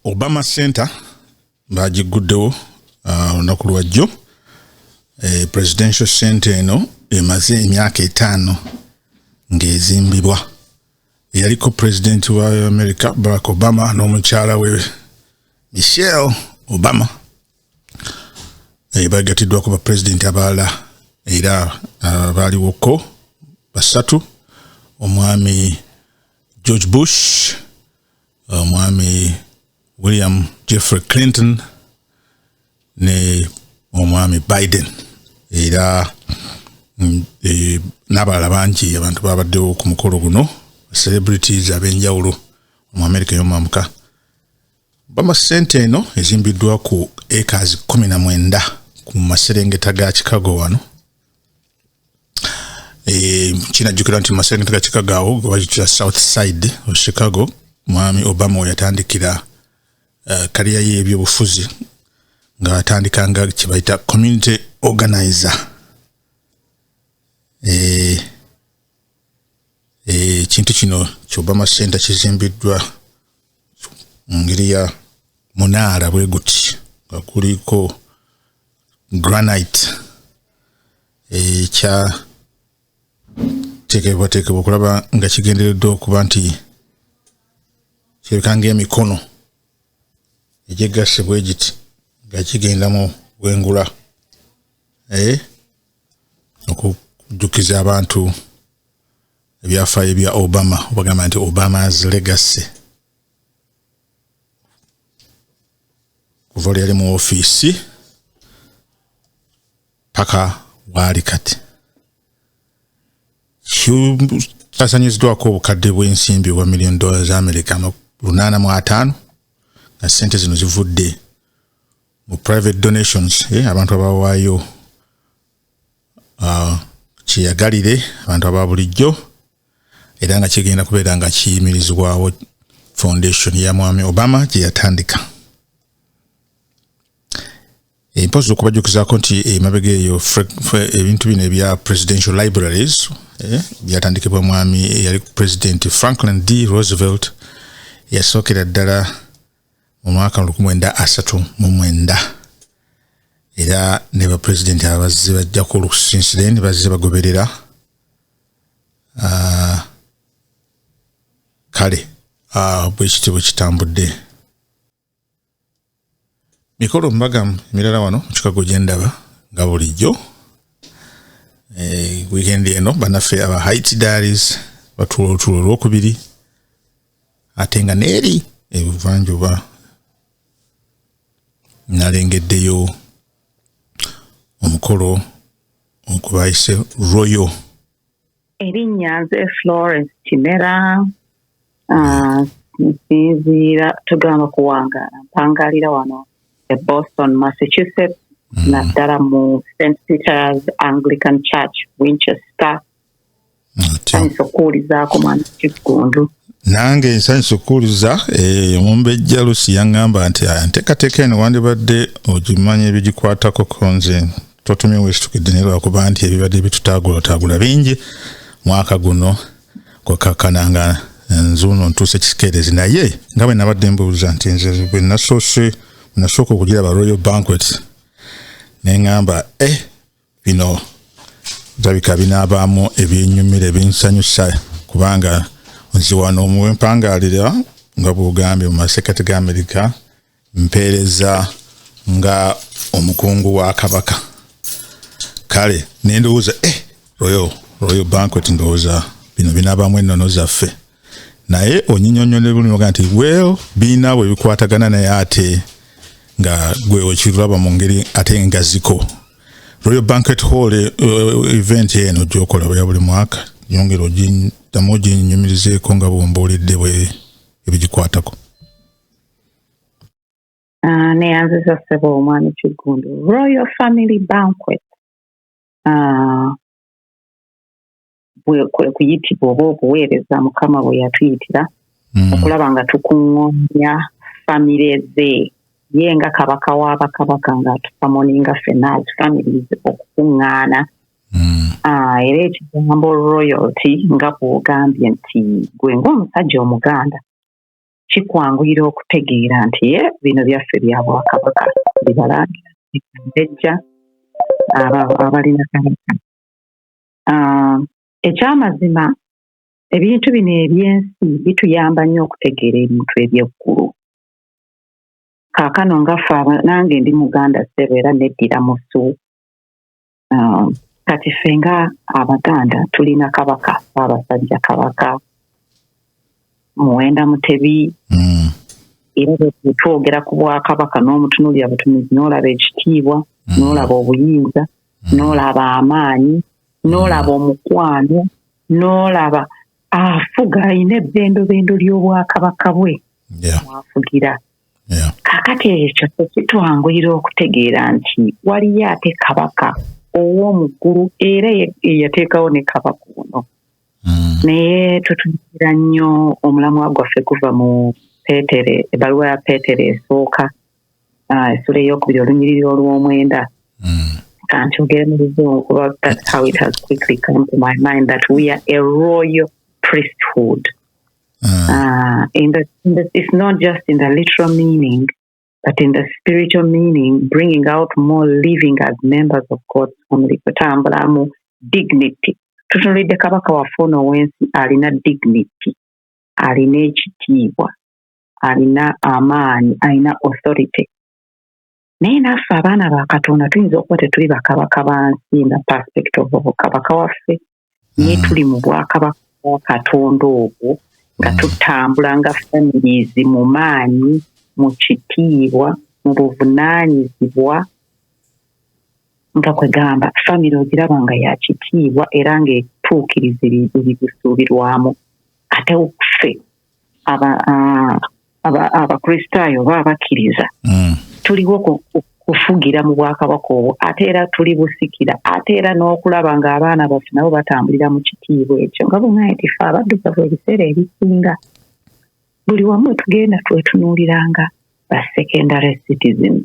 Obama Center bagiguddewo olunaku lwajjo. Presidential Center eno emaze emyaka 5 ng'ezimbibwa. Yaliko President wa America Barack Obama n'omukyala we Michelle Obama. Bagatiddwa ku ba president abalala era baliwoko basatu, omwami George Bush, omwami William Jeffrey Clinton ne omwami Biden. Era n'abalala bangi abantu babaddewo ku mukolo guno, celebrities ab'enjawulo mu America y'omwamuka. Obama Center eno ezimbiddwa ku acres 19 ku maserengeta ga Chicago wano. Kinajjukira nti maserengeta ga Chicago awo wajjira South Side of Chicago, mwami Obama yatandikira kariya ye ebyobufuzi nga atandikanga kibayita community organizer. Kintu kino Obama Center kizimbiddwa ngeri ya munaala bwe guti nga kuliko granite kya tekebwa okulaba nga kigendereddwa okuba nti kirikanga emikono egyegasse bwe giti nga kigendamu bwengula okujjukiza abantu ebyafaayo bya Obama, bagamba nti Obama's legacy. Kuva yali mu ofiisi paka waali kati. Kisasanyiziddwako obukadde bw'ensimbi bwa $1 million za America 85 nga ssente zino zivudde mu private donations, abantu abawaayo kiyagalire, abantu aba bulijjo, era nga kigenda kubeera nga kiyimirizibwawo foundation ya mwami Obama gye yatandika. Impossible kubajukizaako nti emabega eyo ebintu bino ebya presidential libraries byatandikibwa mwami yali President Franklin D. Roosevelt yasookera ddala mu mwaka 1939, era ne ba president abazze bajja ku olusinsideni bazze bagoberera kale bwekitibwe kitambudde. Mikolo mbaga emirala wano mu Chicago gye ndaba nga bulijjo. Weekend eno bannaffe aba Haiti Diaries batuula olutuulo olwokubiri, ate nga neeri ebuvanjuba nalengeddeyo omukolo okubayise Royal. Erinnya nze Florence Kimera, nsinziira tugamba kuwangaala mpangalira wano Boston, Massachusetts, naddala mu St. Peter's Anglican Church, Winchester. Nsanyusa okuwulizaako mwana Kigundu. Nange nsanyusa okuwuliza omumbejja Lucy yaŋŋamba nti nteekateeka eno wandibadde ogimanya ebigikwatako konze totumye weesitukidde ne lwakuba nti ebibadde bitutaagula bingi mwaka guno kwekakkananga nzuuno ntuuse kisikeerezi, naye nga bwe nabadde mbuuza nti nze bwe nasooka okugira ba Royal Banquet neŋŋamba bino zabika binaabaamu ebyennyumira ebinsanyusa kubanga nzi wano muwempangaalira nga bw'ogambye mu masekati ga Amerika mpeereza nga omukungu wa Kabaka. Kale nendowooza Royal Banquet ndowooza bino binaabaamu ennono zaffe, naye onyinyonnyole bulungi nti biina bwe bikwatagana naye ate nga gwe okiraba mu ngeri ate ngaziko. Royal Banquet Hall event eno gy'okola bya buli mwaka nyongera ogiddamu oginyumirizeeko nga bw'ombuulidde bwe ebigikwatako. Neyanziza ssebo omwami Kigundu. Royal Family Banquet kwe kuyitibwa oba obuweereza Mukama bwe yatuyitira okulaba nga tukuŋŋoonya famire ze, ye nga kabaka w'abakabaka ng'atusamoninga ffenna as families okukuŋŋaana. Era ekigambo royalty nga bw'ogambye nti gwe ng'omusajja Omuganda kikwanguyira okutegeera nti bino byaffe bya Bwakabaka bibalangira ejja abalina Kabaka. Ekyamazima ebintu bino ebyensi bituyamba nnyo okutegeera ebintu ebyeggulu. Kaakano ngaffe nange ndi Muganda ssebo era neddira mu ssuubi. Kati ffe nga Abaganda tulina Kabaka, Ssaabasajja Kabaka, Muwenda Mutebi. Era bwe twogera ku Bwakabaka n'omutunuulira butunuzi n'olaba ekitiibwa, n'olaba obuyinza, n'olaba amaanyi, n'olaba omukwano, n'olaba afuga alina ebbendobendo ly'Obwakabaka bwe mwafugira. Kaakati ekyo kitwanguyira okutegeera nti waliyo ate Kabaka ow'omuggulu era eyateekawo ne Kabaka ono. Naye tutunuulira nnyo omulamwa gwaffe guva mu Peetere, ebbaluwa ya Peetere esooka essula ey'okubiri olunyiriri olw'omwenda. Kankyogere mu Luzungu kuba that's how it has quickly come to my mind that we are a royal priesthood. It's not just in the literal meaning, but in the spiritual meaning, bringing out more living as members of God's family. Kutambulamu dignity. Tutunulidde Kabaka waffe ono ow'ensi alina dignity, alina ekitiibwa, alina amaanyi, alina authority. Naye naffe abaana ba Katonda tuyinza okuba tetuli bakabaka bansi in the perspective of Kabaka waffe, naye tuli mu Bwakabaka bwa Katonda obwo nga tutambula nga families mu maanyi, mu kitiibwa, mu buvunaanyizibwa, nga kwegamba family ogiraba nga ya kitiibwa era ng'etuukiriza ebigusuubirwamu. Ate ffe abakristaayo oba abakkiriza tuliwo kufugira mu Bwakabaka obwo, ate era tuli busikira, ate era n'okulaba ng'abaana baffe nabo batambulira mu kitiibwa ekyo. Nga bonna etife abaddugavu ebiseera ebisinga buli wamu tugenda twetunuuliranga ba secondary citizens.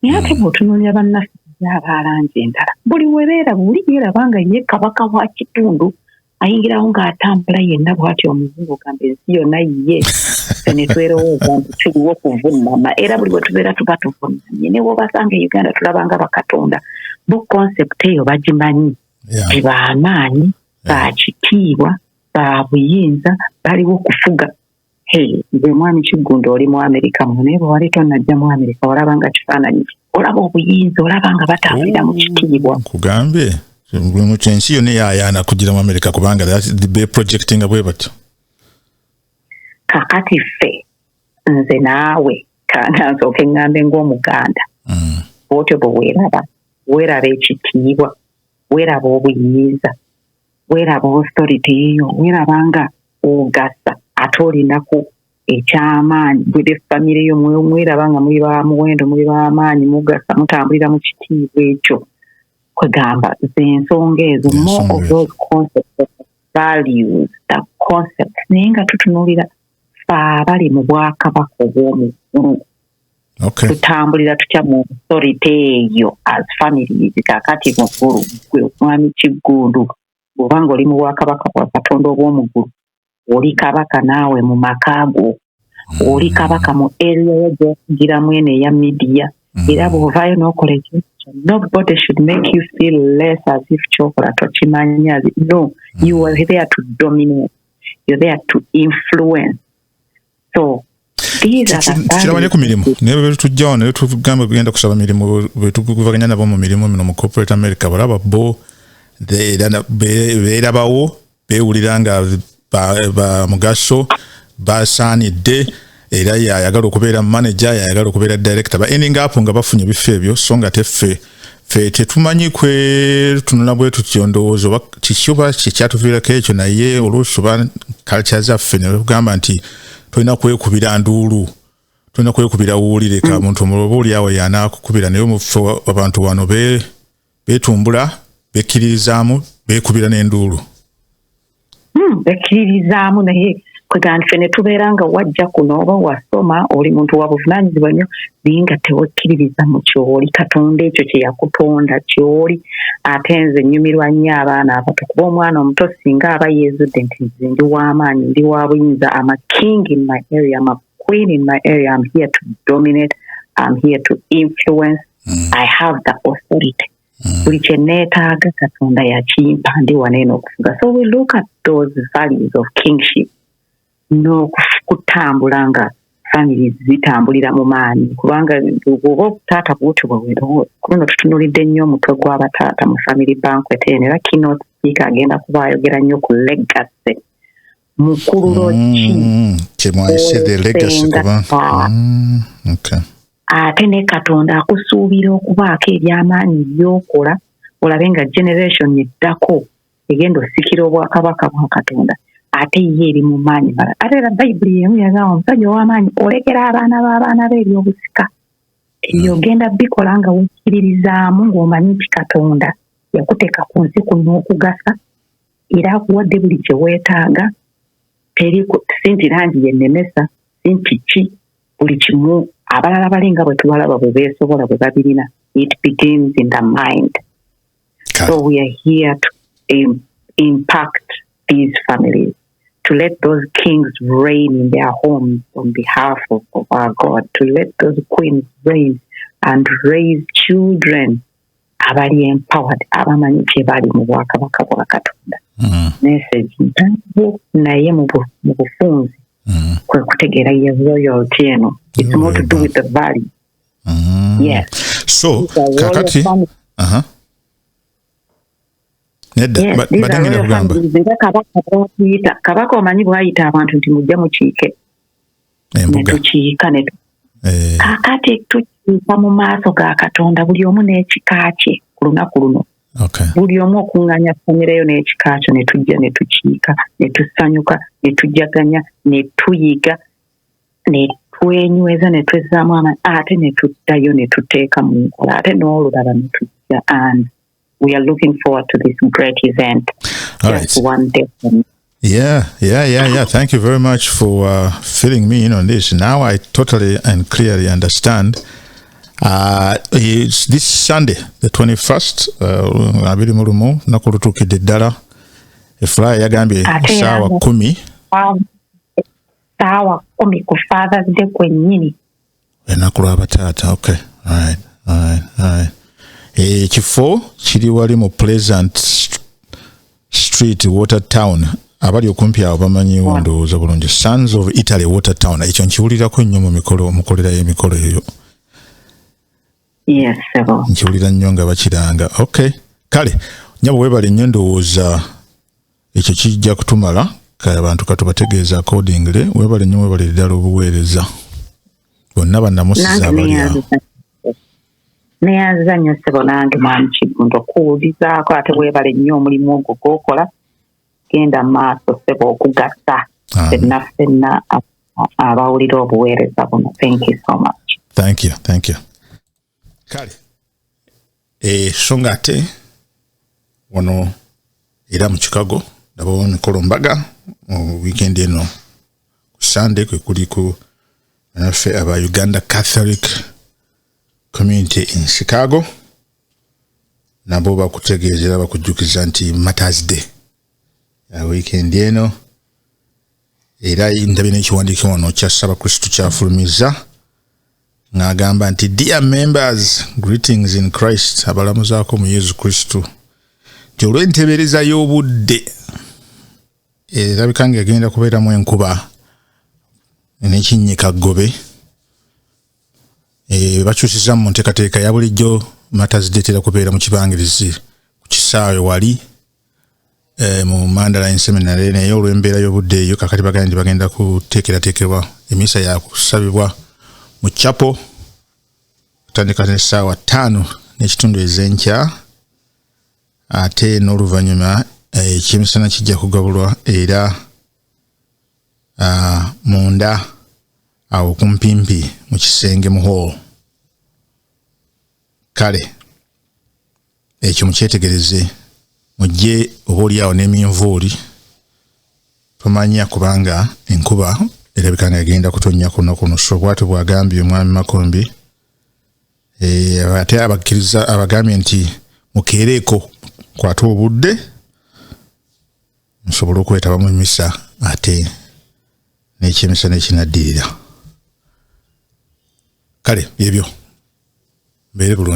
Naye ate bw'otunuulira bannaffe abalanja endala buli webeera buli yeeraba nga ye Kabaka wa kitundu ayingirawo ng'atambula yenna bw'atyo omuzungu gamba ensi yonna ye. Ne twerowoza nti tuliwo kuvunnama era buli bwe tubeera tuba tuvunnamye. Ne bw'obasanga e Uganda tulabanga bakatonda bo concept eyo bagimanyi. Baamaanyi, ba kitiibwa, ba buyinza, baliwo kufuga. Nze mwami Kiggundu oli mu Amerika muno, naye bwe wali tonnajja mu Amerika olabanga kifaananyi, olaba obuyinza, olabanga batambulira mu kitiibwa. Kugambye mu kyensi yonna yaayaana kugira mu Amerika kubanga be projecting bwe batyo. Kakati ffe nze naawe kana nsooke ŋŋambe ng'Omuganda bw'otyo bwe weeraba ekitiibwa, weeraba obuyinza, weeraba authority eyo, weeraba nga ogasa ate olinaku ekyamaanyi. Bwe famire yo mweraba nga muli ba muwendo, muli b'amaanyi, mugasa, mutambulira mu kitiibwa ekyo. Kwegamba z'ensonga ezo, more of those concepts of values, the concepts, naye nga tutunuulira abali mu Bwakabaka obw'omuggulu. Tutambulira tutya mu authority eyo as families. Kaakati muggulu gwe mwami Kiggundu bw'oba nga oli mu Bwakabaka bwa Katonda obw'omuggulu, oli Kabaka naawe mu maka go, oli Kabaka mu area gy'okugiramu eno eya media. Era bw'ovaayo n'okola ekintu, nobody should make you feel less as if kyokola tokimanya. No, you are there to dominate, you're there to influence. So kirabanye ku mirimu naye bwe tujjawo naye tugamba kugenda kusaba mirimu bwe tuguvaganya nabo mu mirimu mino mu corporate America balaba bo beerabawo beewulira nga ba mugaso basaanidde era yayagala okubeera manager, yayagala okubeera director, ba ending up nga bafunye ebifo ebyo. So nga teffe tetumanyi tunula bwe tutyo ndowooza kikyoba kikyatuviirako ekyo, naye oluusi oba culture zaffe ne tugamba nti tulina kwekubira nduulu, tulina kwekubira wuulire ka muntu omuloba oli awo y'anaakukubira. Naye omufo abantu wano beetumbula, bekkiririzaamu, beekubira n'enduulu. Bekkiririzaamu naye kwegamba ffe ne tubeera nga wajja kuno oba wasoma oli muntu wa buvunaanyizibwa nnyo naye nga tewekkiririza mu kyoli. Katonda ekyo kye yakutonda kyoli. Ate nze nnyumirwa nnyo abaana abato kuba omwana omuto singa aba yeezudde nti nze ndi w'amaanyi, ndi wa buyinza, ama king in my area, ama queen in my area. I'm here to dominate. I'm here to influence. I have the authority. Buli kye neetaaga Katonda yakimpa ndi waneeno okufuga. So we look at those values of kingship n'okutambula nga families zitambulira mu maanyi kubanga bw'oba obutaata bw'otyo bweweerowo kuno tutunuulidde nnyo omutwe gw'abataata mu family banquet eno era keynote speaker agenda kuba ayogera nnyo ku legacy mukululo ki kyemwayise the legacy kuba ate ne Katonda akusuubira okubaako ebyamaanyi by'okola olabe nga generation eddako egenda osikira obwakabaka bwa Katonda ate ye eri mu maanyi mala ate era Bayibuli emu yagamba omusajja ow'amaanyi olekera abaana b'abaana be ebyobusika ebyo ogenda bikola nga wekkiririzaamu ng'omanyi nti Katonda yakuteeka ku nsi kuno okugasa era akuwadde buli kye weetaaga si nti langi yennemesa si nti ki buli kimu abalala balinga bwe tubalaba bwe beesobola bwe babirina. It begins in the mind. So we are here to impact these families, to let those kings reign in their homes on behalf of our God, to let those queens reign and raise children abali empowered, abamanyi kye bali mu bwakabaka bwa Katonda. Message ntango naye mu bufunzi kwe kutegeera ye royalty eno. It's more to do with the value. Yes. So kakati kabaka omanyi bw'ayita abantu nti mujja mukiike netukiika kakati tukiika mu maaso ga Katonda buli omu n'ekika kye ku lunaku luno. Buli omu okuŋŋaanya famire yo n'ekika kyo ne tujja ne tukiika ne tusanyuka ne tujjaganya ne tuyiga ne twenyweza ne twezzaamu amaanyi ate ne tuddayo ne tuteeka mu nkola ate n'olulala ne tujja and we are looking forward to this great event. All right. One day. Yeah. Thank you very much for filling me in on this. Now I totally and clearly understand. It's this Sunday, the 21st, abiri mulumu nakulutukidde ddala efulaya yagambye saawa 10 saawa 10 ku Father's Day kwennyini ennaku lw'abataata. Okay, all right. Ekifo kiri wali mu Pleasant Street, Watertown. Abali okumpi awo bamanyiwo ndowooza bulungi. Sons of Italy, Watertown. Ekyo nkiwulirako nnyo mu mukolera y'emikolo eyo. Yes, sir. Nkiwulira nnyo nga bakiranga. Okay. Kale, nyabo webale nnyo ndowooza ekyo kijja kutumala kale abantu katubategeeza accordingly. Webale nnyo webale ddala obuweereza. Bonna bannamusiza abali awo. Neyanza nnyo ssebo nange mwami Kigundo okuwulizaako ate weebale nnyo omulimu ogwo gw'okola genda maaso ssebo okugasa ffenna abawulira obuweereza buno. Thank you so much. Thank you. Kale songa ate wano era mu Chicago ndabawo emikolo mbaga mu weekend eno ku Sunday kwe kuliko naffe aba Uganda Catholic community in Chicago nabo bakutegeezera bakujjukiza nti Mother's Day weekend eno era ndabye n'ekiwandiiko wano kya Ssabakristu kyafulumiza ng'agamba nti dear members, greetings in Christ, abalamuzaako mu Yesu Kristu nti olw'entebereza y'obudde erabika ng'egenda kubeeramu enkuba n'ekinnyika ggobe bakyusiza mu nteekateeka ya bulijjo Mother's Day tera kubeera mu kibangirizi ku kisaawe wali mu Mandaline Seminary naye olw'embeera y'obudde eyo kakati bagenda bagenda kuteekerateekebwa emisa ya kusabibwa mu chapel kutandika n'essaawa 5 n'ekitundu ez'enkya ate n'oluvannyuma ekyemisana kijja kugabulwa era munda awo kumpimpi mu kisenge mu hall. Kale ekyo mukyetegereze mujje oba oliawo n'eminvuuli tomanya kubanga enkuba erabika nga egenda kutonnya kuno so bw'atyo bw'agambye omwami Makombi ate abakkiriza abagambye nti mukeereeko kwate obudde nsobole okwetaba mu misa ate n'ekyemisa n'ekinaddirira. kale byebyo mbeere bulungi.